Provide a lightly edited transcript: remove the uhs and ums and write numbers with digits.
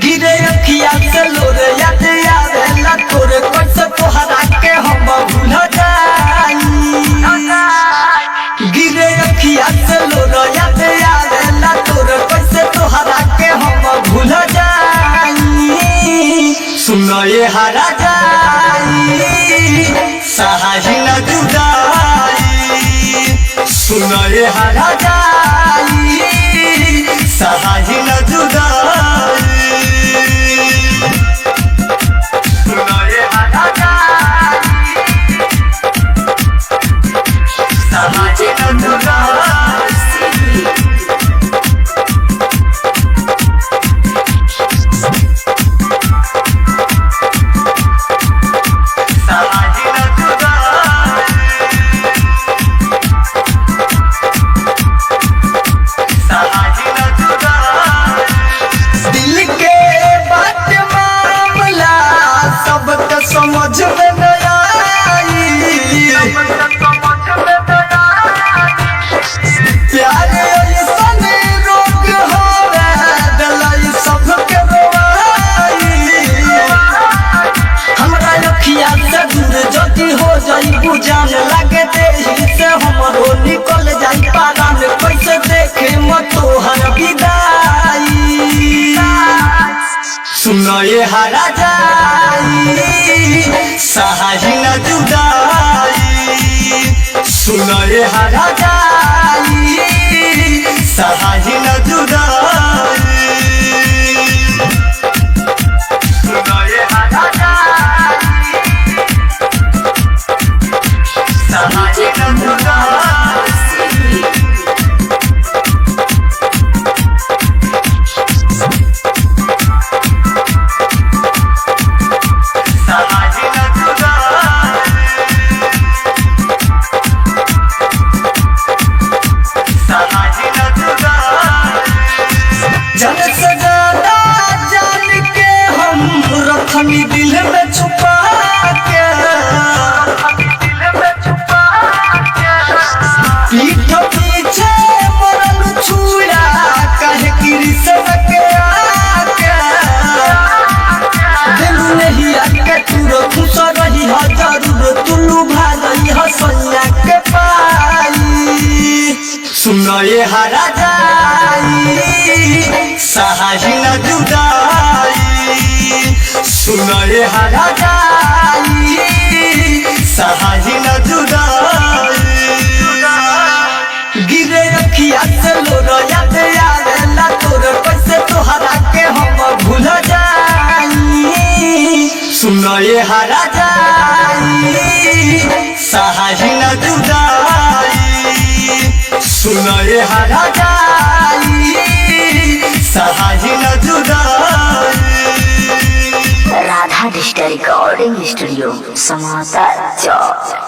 गिरे अखिया से लोरे याद आवेला तोरे कैसे तोहरा के हम भूल जाई। गिरे अखिया से लोरे याद आवेला तोरे कैसे तोहरा के हम भूल जाई। सुनो ये हरा जाई सहाही न जुदाई। सुनो ये हरा जाई सहाही न जुदाई। समझ में न आई प्यार ऐसन रोग होवे दिलाई सबके रोवाई। हमरा अखिया से दूर जदी हो जाई बुझान लगे देही से हमरो निकल जाई पारान कैसे देखे मत तोहर विदाई। सुनो ये हरा जाई सहाही न जुदाई। सुनो ये हरा जाई सहाही न जुदाई। सुनो ये हरा जाई सहाही न जुदाई। जान से ज्यादा जान के हम रखनी दिल में छुपा के। पीठ पीछे मरल छुरा कहे कृष्ण के आके। दिल नहीं आके तूर खुश रही है जरूर तुलू भाई हसैया के पाई। सुनो ये हरा जाई सहाही न जुदाई। सुनो ये हरा जाई सहाही न जुदाई। गिरे अखिया से लोरो याद आवेला तोरे कैसे तोहरा के हम भूल जाई। सुनो ये हरा जाई सहाही न जुदाई। सुनो ये हरा जाई सहाही न जुदाई। राधा डिजिटल रिकॉर्डिंग स्टूडियो समाता चौक।